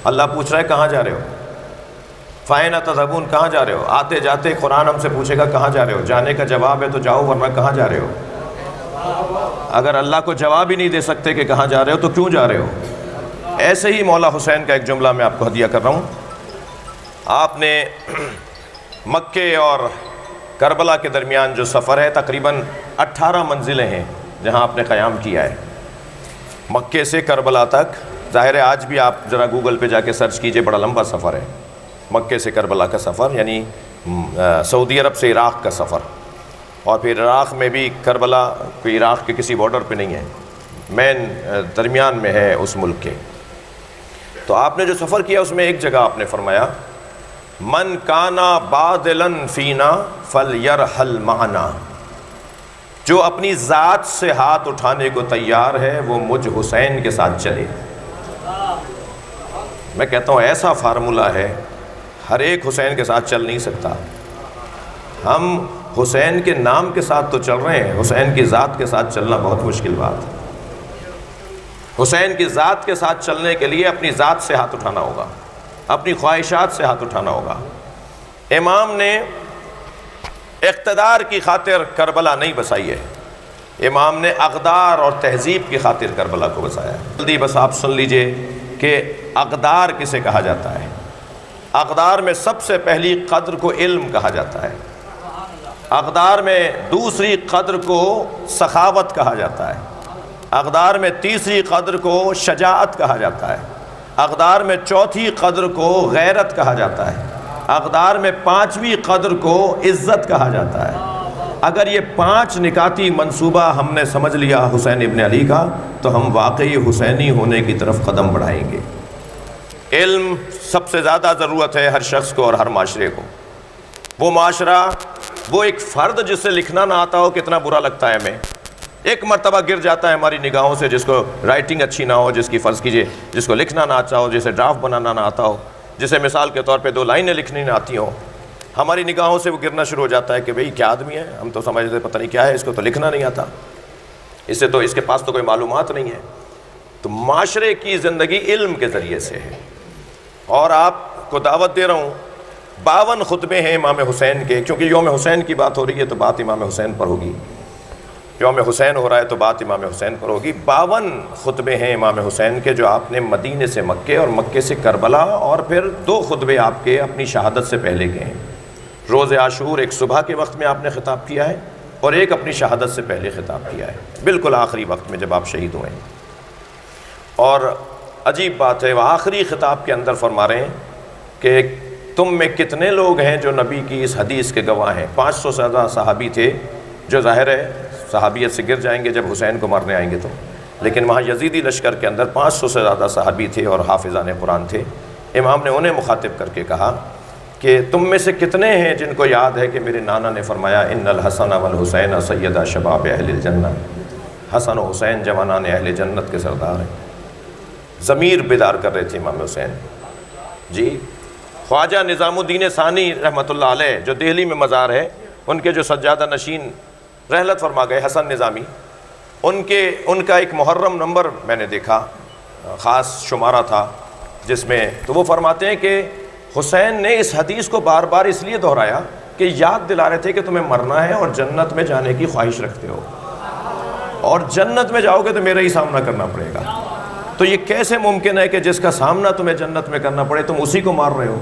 اللہ پوچھ رہا ہے کہاں جا رہے ہو؟ فَأَيْنَ تَذْهَبُونَ کہاں جا رہے ہو؟ آتے جاتے قرآن ہم سے پوچھے گا کہاں جا رہے ہو؟ جانے کا جواب ہے تو جاؤ، ورنہ کہاں جا رہے ہو؟ اگر اللہ کو جواب ہی نہیں دے سکتے کہ کہاں جا رہے ہو تو کیوں جا رہے ہو؟ ایسے ہی مولا حسین کا ایک جملہ میں آپ کو ہدیہ کر رہا ہوں. آپ نے مکے اور کربلا کے درمیان جو سفر ہے تقریباً 18 منزلیں ہیں جہاں آپ نے قیام کیا ہے. مکے سے کربلا تک، ظاہر ہے آج بھی آپ ذرا گوگل پہ جا کے سرچ کیجئے، بڑا لمبا سفر ہے مکے سے کربلا کا سفر، یعنی سعودی عرب سے عراق کا سفر. اور پھر عراق میں بھی کربلا کوئی عراق کے کسی بارڈر پہ نہیں ہے، مین درمیان میں ہے اس ملک کے. تو آپ نے جو سفر کیا اس میں ایک جگہ آپ نے فرمایا من کانا بادلن فینا فلیرحل معنا، جو اپنی ذات سے ہاتھ اٹھانے کو تیار ہے وہ مجھ حسین کے ساتھ چلے. میں کہتا ہوں ایسا فارمولہ ہے، ہر ایک حسین کے ساتھ چل نہیں سکتا. ہم حسین کے نام کے ساتھ تو چل رہے ہیں، حسین کی ذات کے ساتھ چلنا بہت مشکل بات ہے. حسین کی ذات کے ساتھ چلنے کے لیے اپنی ذات سے ہاتھ اٹھانا ہوگا، اپنی خواہشات سے ہاتھ اٹھانا ہوگا. امام نے اقتدار کی خاطر کربلا نہیں بسائی ہے، امام نے اقدار اور تہذیب کی خاطر کربلا کو بسایا ہے. جلدی بس آپ سن لیجئے کہ اقدار کسے کہا جاتا ہے. اقدار میں سب سے پہلی قدر کو علم کہا جاتا ہے. اقدار میں دوسری قدر کو سخاوت کہا جاتا ہے. اقدار میں تیسری قدر کو شجاعت کہا جاتا ہے. اقدار میں چوتھی قدر کو غیرت کہا جاتا ہے. اقدار میں پانچویں قدر کو عزت کہا جاتا ہے. اگر یہ 5 نکاتی منصوبہ ہم نے سمجھ لیا حسین ابن علی کا تو ہم واقعی حسینی ہونے کی طرف قدم بڑھائیں گے. علم سب سے زیادہ ضرورت ہے ہر شخص کو اور ہر معاشرے کو. وہ معاشرہ، وہ ایک فرد جس سے لکھنا نہ آتا ہو، کتنا برا لگتا ہے ہمیں. ایک مرتبہ گر جاتا ہے ہماری نگاہوں سے جس کو رائٹنگ اچھی نہ ہو، جس کی فرض کیجئے جس کو لکھنا نہ آتا ہو، جسے ڈرافٹ بنانا نہ آتا ہو، جسے مثال کے طور پہ 2 لائنیں لکھنی نہ آتی ہوں، ہماری نگاہوں سے وہ گرنا شروع ہو جاتا ہے کہ بھئی کیا آدمی ہے، ہم تو سمجھتے پتہ نہیں کیا ہے، اس کو تو لکھنا نہیں آتا، اس کے پاس تو کوئی معلومات نہیں ہے. تو معاشرے کی زندگی علم کے ذریعے سے ہے. اور آپ کو دعوت دے رہا ہوں، 52 خطبے ہیں امام حسین کے، کیونکہ یوم حسین کی بات ہو رہی ہے تو بات امام حسین پر ہوگی. یوم حسین ہو رہا ہے تو بات امام حسین پر ہوگی. 52 خطبے ہیں امام حسین کے جو آپ نے مدینے سے مکے اور مکے سے کربلا، اور پھر 2 خطبے آپ کے اپنی شہادت سے پہلے کے ہیں. روز عاشور ایک صبح کے وقت میں آپ نے خطاب کیا ہے اور ایک اپنی شہادت سے پہلے خطاب کیا ہے، بالکل آخری وقت میں جب آپ شہید ہوئے ہیں. اور عجیب بات ہے، وہ آخری خطاب کے اندر فرما رہے ہیں کہ تم میں کتنے لوگ ہیں جو نبی کی اس حدیث کے گواہ ہیں. 500 سے زیادہ صحابی تھے جو ظاہر ہے صحابیت سے گر جائیں گے جب حسین کو مارنے آئیں گے تو، لیکن وہاں یزیدی لشکر کے اندر 500 سے زیادہ صحابی تھے اور حافظان قرآن تھے. امام نے انہیں مخاطب کر کے کہا کہ تم میں سے کتنے ہیں جن کو یاد ہے کہ میرے نانا نے فرمایا ان الحسن والحسین سیدہ شباب اہل الجنہ، حسن و حسین جوانان اہل جنت کے سردار ہیں. ضمیر بیدار کر رہے تھے امام حسین. جی خواجہ نظام الدین ثانی رحمۃ اللہ علیہ جو دہلی میں مزار ہے، ان کے جو سجادہ نشین رحلت فرما گئے حسن نظامی، ان کا ایک محرم نمبر میں نے دیکھا، خاص شمارہ تھا جس میں، تو وہ فرماتے ہیں کہ حسین نے اس حدیث کو بار بار اس لیے دہرایا کہ یاد دلا رہے تھے کہ تمہیں مرنا ہے اور جنت میں جانے کی خواہش رکھتے ہو، اور جنت میں جاؤ گے تو میرا ہی سامنا کرنا پڑے گا. تو یہ کیسے ممکن ہے کہ جس کا سامنا تمہیں جنت میں کرنا پڑے تم اسی کو مار رہے ہو؟